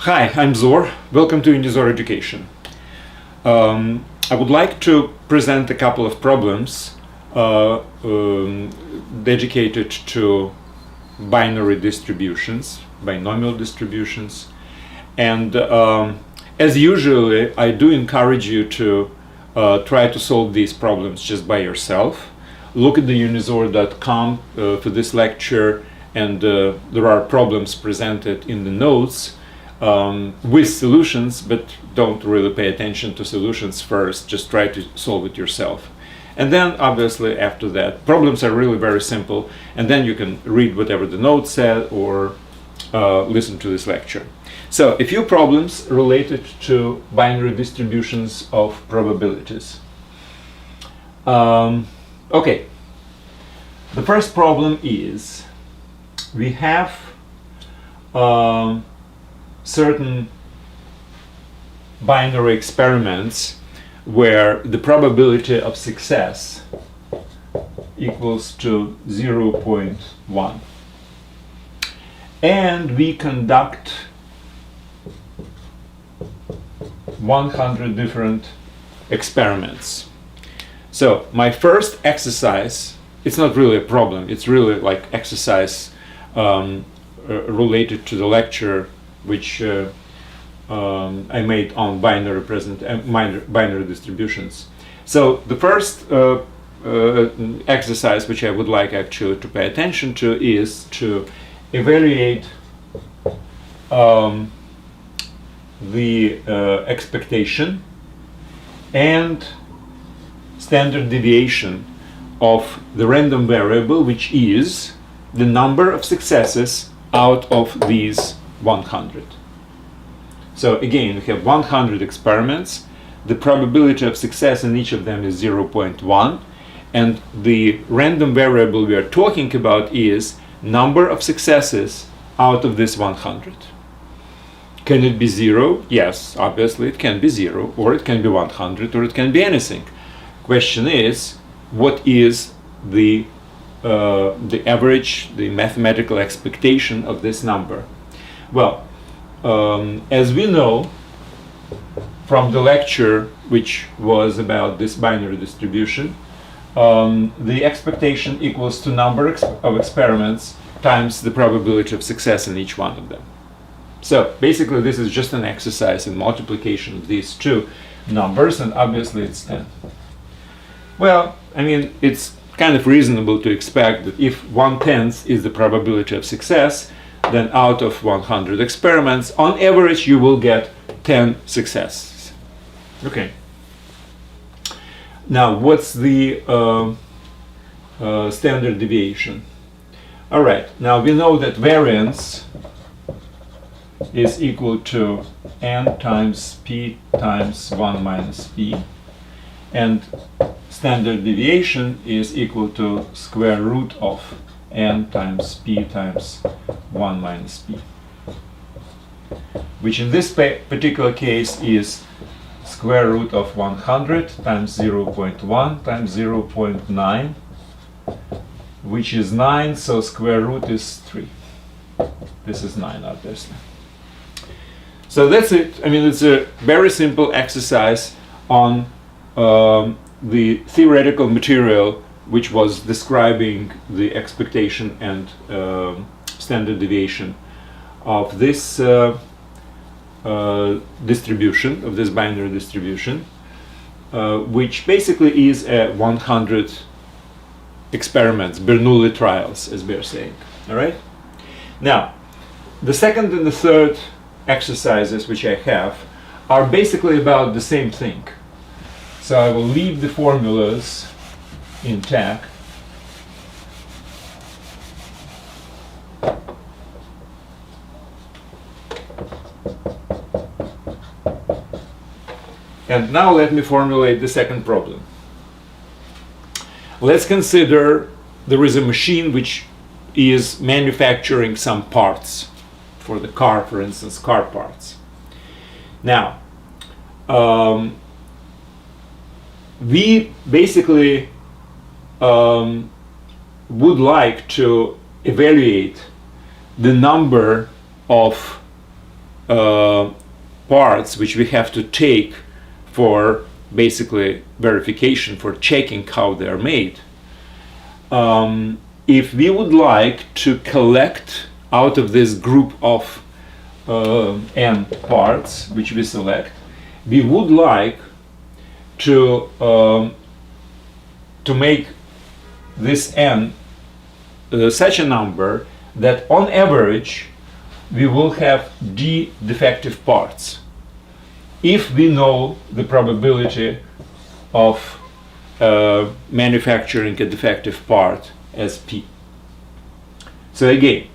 Hi, I'm Zor. Welcome to Unizor Education. I would like to present a couple of problems dedicated to binary distributions, binomial distributions, and as usually, I do encourage you to try to solve these problems just by yourself. Look at the unizor.com for this lecture, and there are problems presented in the notes with solutions, but don't really pay attention to solutions first, just try to solve it yourself. And then obviously after that, problems are really very simple, and then you can read whatever the notes said or listen to this lecture. So a few problems related to binary distributions of probabilities. Okay, the first problem is we have certain binary experiments where the probability of success equals to 0.1, and we conduct 100 different experiments. So my first exercise, it's not really a problem, it's really like exercise related to the lecture which I made on binary distributions. So the first exercise which I would like actually to pay attention to is to evaluate the expectation and standard deviation of the random variable, which is the number of successes out of these 100. So again, we have 100 experiments. The probability of success in each of them is 0.1, and the random variable we are talking about is number of successes out of this 100. Can it be 0? Yes, obviously it can be 0, or it can be 100, or it can be anything. Question is, what is the average, the mathematical expectation of this number? Well, as we know from the lecture which was about this binary distribution, the expectation equals to number of experiments times the probability of success in each one of them. So basically this is just an exercise in multiplication of these two numbers, and obviously it's 10. Well, I mean, it's kind of reasonable to expect that if 1/10 is the probability of success, then out of 100 experiments, on average, you will get 10 successes. Okay. Now, what's the standard deviation? All right. Now, we know that variance is equal to n times p times 1 minus p, and standard deviation is equal to square root of n times p times 1 minus p, which in this particular case is square root of 100 times 0.1 times 0.9, which is 9, so square root is 3. This is 9, obviously. So that's it. I mean, it's a very simple exercise on the theoretical material which was describing the expectation and standard deviation of this distribution, of this binary distribution, which basically is a 100 experiments, Bernoulli trials, as we're saying. All right? Now, the second and the third exercises which I have are basically about the same thing. So I will leave the formulas intact. And now let me formulate the second problem. Let's consider there is a machine which is manufacturing some parts for the car, for instance, car parts. Now, we basically would like to evaluate the number of parts which we have to take for basically verification, for checking how they are made, if we would like to collect out of this group of n parts which we select, we would like to make this n such a number that on average we will have d defective parts if we know the probability of manufacturing a defective part as p. So again,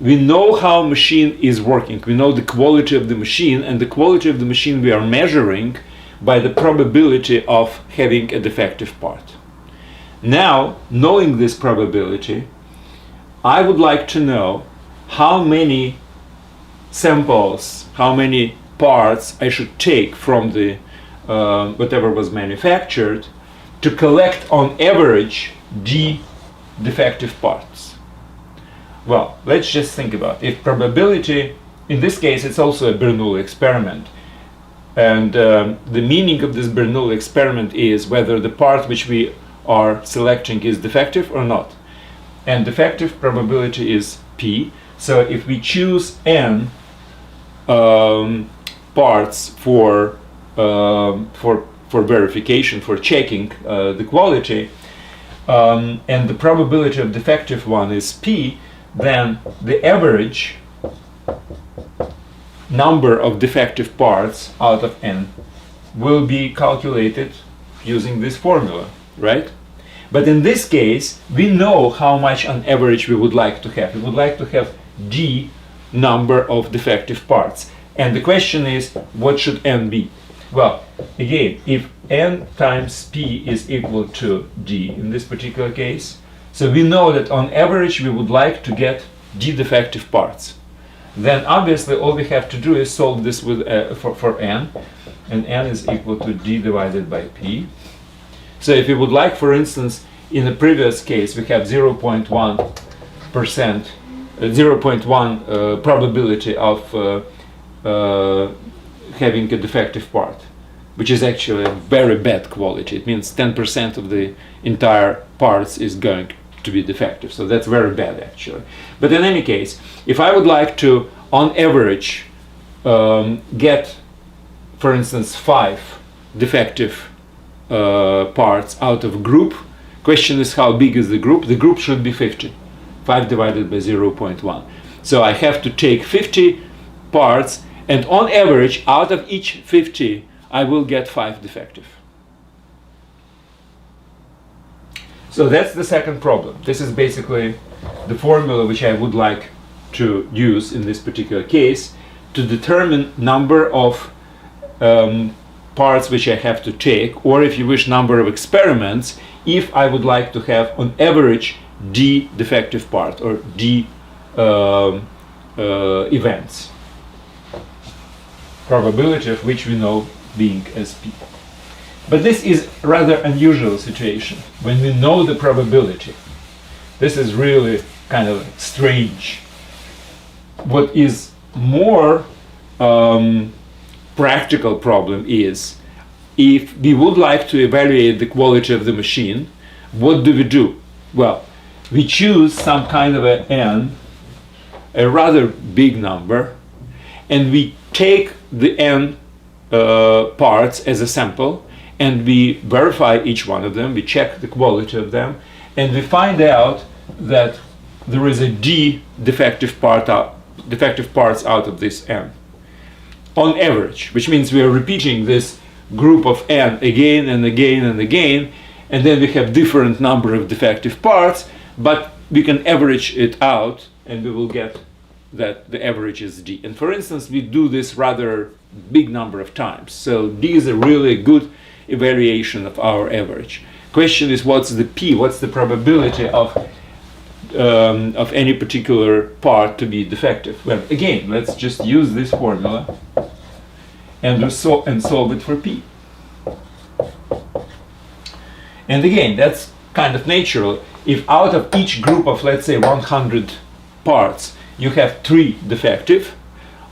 we know how machine is working, we know the quality of the machine, and the quality of the machine we are measuring by the probability of having a defective part. Now, knowing this probability, I would like to know how many samples, how many parts I should take from the whatever was manufactured to collect on average d defective parts. Well, let's just think about it. If probability, in this case it's also a Bernoulli experiment, and the meaning of this Bernoulli experiment is whether the part which we are selecting is defective or not, and defective probability is p. So if we choose n parts for verification, for checking the quality, and the probability of defective one is p, then the average number of defective parts out of n will be calculated using this formula, right? But in this case, we know how much on average we would like to have. We would like to have d number of defective parts. And the question is, what should n be? Well, again, if n times p is equal to d in this particular case, so we know that on average we would like to get d defective parts. Then obviously all we have to do is solve this with for n, and n is equal to d divided by p. So if we would like, for instance, in the previous case we have 0.1%, 0.1 probability of having a defective part, which is actually a very bad quality. It means 10% of the entire parts is going to be defective. So that's very bad actually. But in any case, if I would like to, on average, get, for instance, 5 defective parts out of a group, question is how big is the group? The group should be 50. 5 divided by 0.1. So I have to take 50 parts, and on average, out of each 50, I will get 5 defective. So that's the second problem. This is basically the formula which I would like to use in this particular case to determine number of parts which I have to take, or if you wish, number of experiments, if I would like to have on average d defective part or d events, probability of which we know being as p. But this is rather unusual situation when we know the probability. This is really kind of strange. What is more practical problem is, if we would like to evaluate the quality of the machine, what do? Well, we choose some kind of a n, a rather big number, and we take the n parts as a sample, and we verify each one of them, we check the quality of them, and we find out that there is a d defective parts out of this n on average, which means we are repeating this group of n again and again and again, and then we have different number of defective parts, but we can average it out and we will get that the average is d. And for instance, we do this rather big number of times, so d is a really good evaluation of our average. Question is, what's the p? What's the probability of any particular part to be defective? Well, again, let's just use this formula and solve it for p. And again, that's kind of natural. If out of each group of, let's say, 100 parts, you have 3 defective,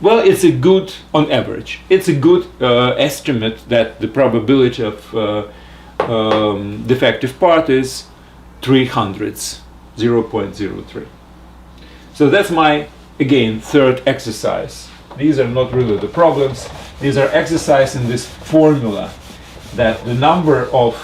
Well, it's a good, on average, it's a good estimate that the probability of defective part is 0.03. So that's my, again, third exercise. These are not really the problems. These are exercise in this formula that the number of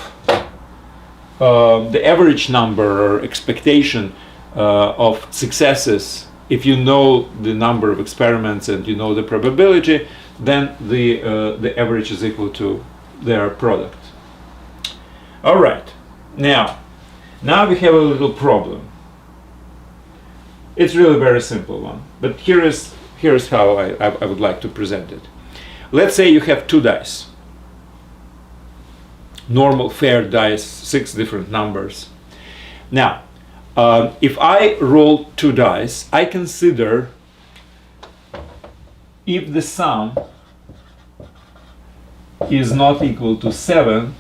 the average number or expectation of successes, if you know the number of experiments and you know the probability, then the average is equal to their product. All right, now we have a little problem. It's really a very simple one, but here's how I would like to present it. Let's say you have 2 dice. Normal fair dice, 6 different numbers. Now, if I roll 2 dice, I consider if the sum is not equal to 7,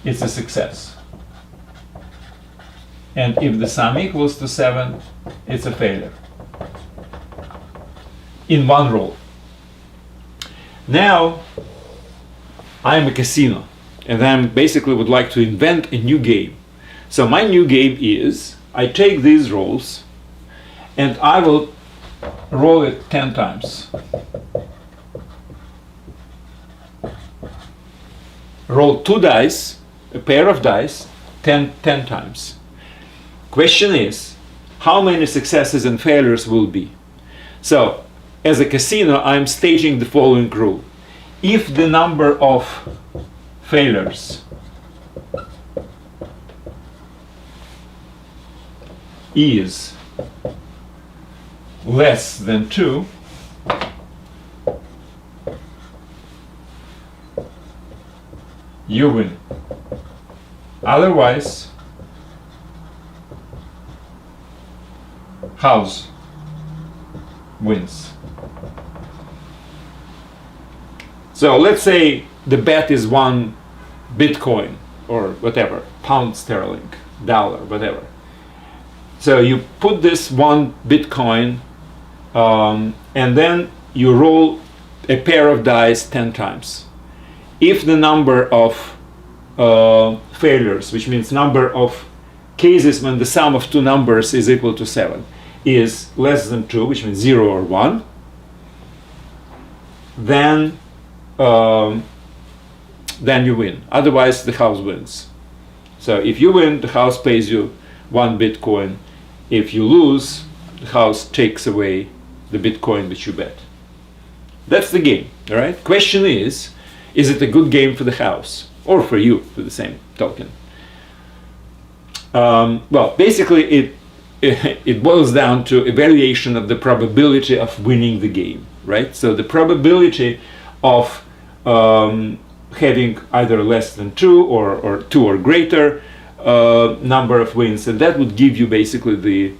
it's a success. And if the sum equals to 7, it's a failure. In one roll. Now, I'm a casino, and I basically would like to invent a new game. So my new game is, I take these rolls, and I will roll it 10 times. Roll 2 dice, a pair of dice, 10 times. Question is, how many successes and failures will be? So, as a casino, I'm stating the following rule. If the number of failures is less than 2, you win. Otherwise, house wins. So let's say the bet is 1 Bitcoin or whatever, pound sterling, dollar, whatever. So you put this 1 Bitcoin and then you roll a pair of dice 10 times. If the number of failures, which means number of cases when the sum of 2 numbers is equal to 7, is less than 2, which means 0 or 1, then you win. Otherwise, the house wins. So if you win, the house pays you 1 Bitcoin. If you lose, the house takes away the Bitcoin which you bet. That's the game, all right? Question is it a good game for the house or for you for the same token? Well, basically it boils down to evaluation of the probability of winning the game, right? So the probability of having either less than 2 or 2 or greater number of wins, and that would give you basically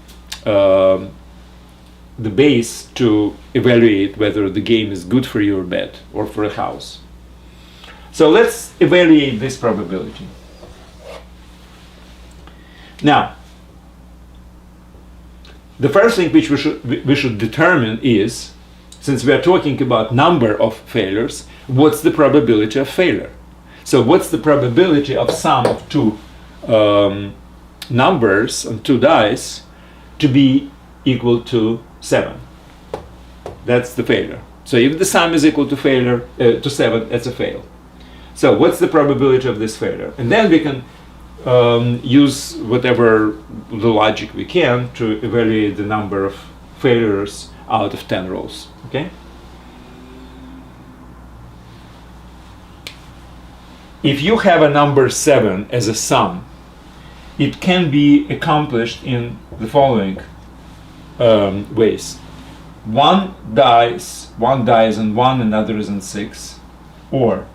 the base to evaluate whether the game is good for you or bad, or for a house. So let's evaluate this probability. Now, the first thing which we should determine is, since we are talking about number of failures, what's the probability of failure? So what's the probability of sum of 2 numbers on 2 dice to be equal to 7? That's the failure. So if the sum is equal to failure to 7, it's a fail. So what's the probability of this failure? And then we can use whatever the logic we can to evaluate the number of failures out of 10 rolls. Okay? If you have a number 7 as a sum, it can be accomplished in the following ways. One dies on 1, another is on 6, or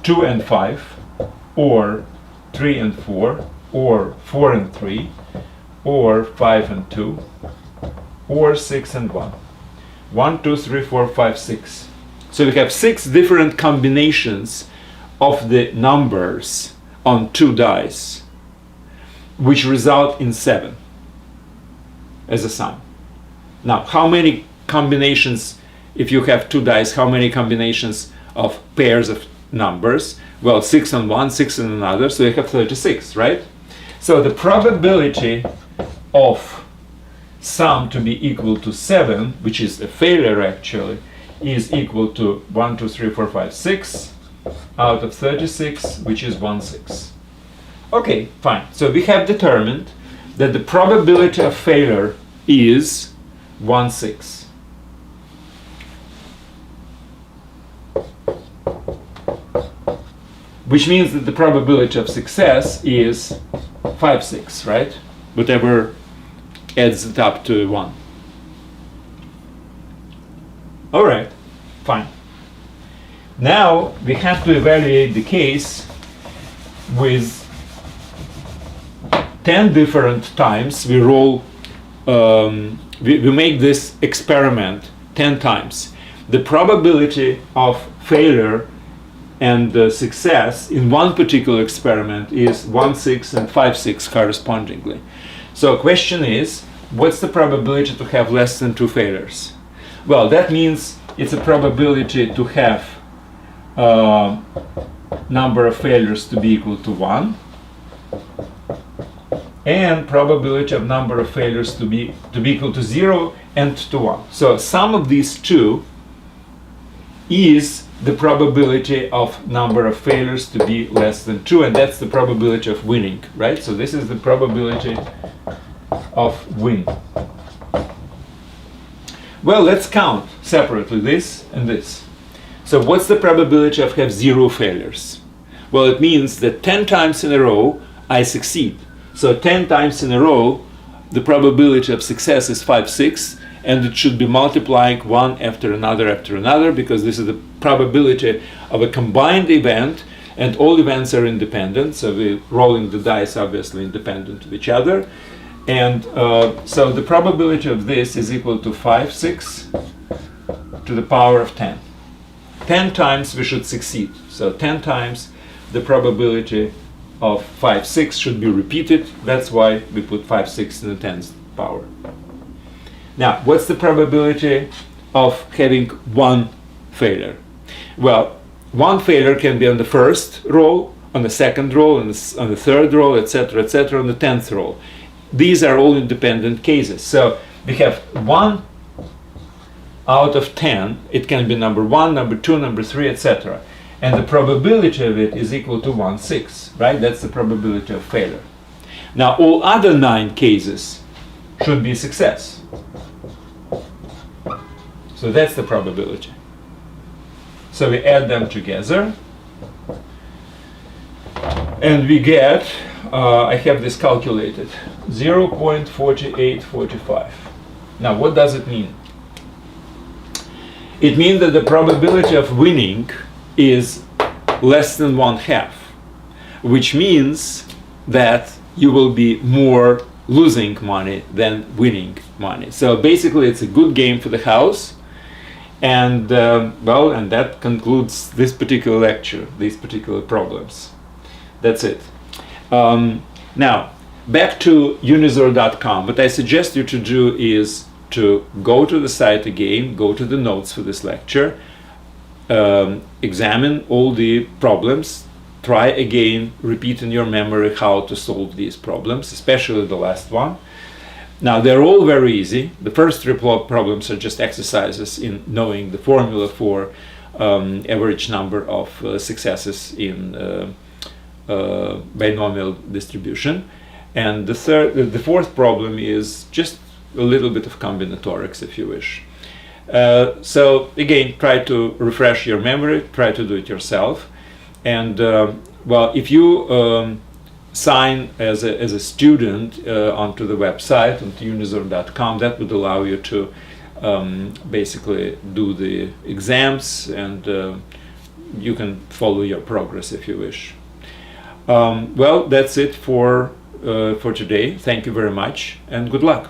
2 and 5, or 3 and 4, or 4 and 3, or 5 and 2, or 6 and 1. 1, 2, 3, 4, 5, 6. So we have 6 different combinations of the numbers on 2 dice, which result in 7 as a sum. Now, how many combinations if you have two dice, how many combinations of pairs of numbers? Well, 6 on one, 6 on another, so you have 36, right? So the probability of sum to be equal to 7, which is a failure actually, is equal to 1, 2, 3, 4, 5, 6 out of 36, which is 1/6. Okay, fine. So we have determined that the probability of failure is 1/6. Which means that the probability of success is 5/6, right? Whatever adds it up to 1. All right, fine. Now we have to evaluate the case with 10 different times. We roll, we make this experiment 10 times. The probability of failure and success in one particular experiment is 1/6 and 5/6 correspondingly. So the question is, what's the probability to have less than 2 failures? Well, that means it's a probability to have number of failures to be equal to 1, and probability of number of failures to be equal to 0 and to 1. So sum of these two is the probability of number of failures to be less than 2, and that's the probability of winning, right? So this is the probability of winning. Well, let's count separately this and this. So what's the probability of have 0 failures? Well, it means that 10 times in a row I succeed. So 10 times in a row, the probability of success is 5/6, and it should be multiplying one after another, because this is the probability of a combined event, and all events are independent. So we're rolling the dice obviously independent of each other. And so the probability of this is equal to 5/6 to the power of 10. 10 times we should succeed. So 10 times the probability of 5/6 should be repeated. That's why we put 5/6 in the 10th power. Now, what's the probability of having one failure? Well, one failure can be on the first roll, on the second roll, on the third roll, etc., on the 10th roll. These are all independent cases. So we have 1 out of 10. It can be number 1, number 2, number 3, etc. And the probability of it is equal to 1/6, right? That's the probability of failure. Now, all other 9 cases should be success. So that's the probability. So we add them together, and we get, I have this calculated, 0.4845. Now, what does it mean? It means that the probability of winning is less than 1/2, which means that you will be more losing money than winning money. So basically it's a good game for the house. And well, and that concludes this particular lecture, these particular problems. That's it. Now, back to Unizor.com. What I suggest you to do is to go to the site again, go to the notes for this lecture, examine all the problems, try again, repeat in your memory how to solve these problems, especially the last one. Now, they're all very easy. The first 3 problems are just exercises in knowing the formula for average number of successes in binomial distribution. And the fourth problem is just a little bit of combinatorics, if you wish. So again, try to refresh your memory, try to do it yourself. And well, if you sign as a student onto the website, onto Unizor.com, that would allow you to basically do the exams, and you can follow your progress if you wish. Well, that's it for today. Thank you very much, and good luck.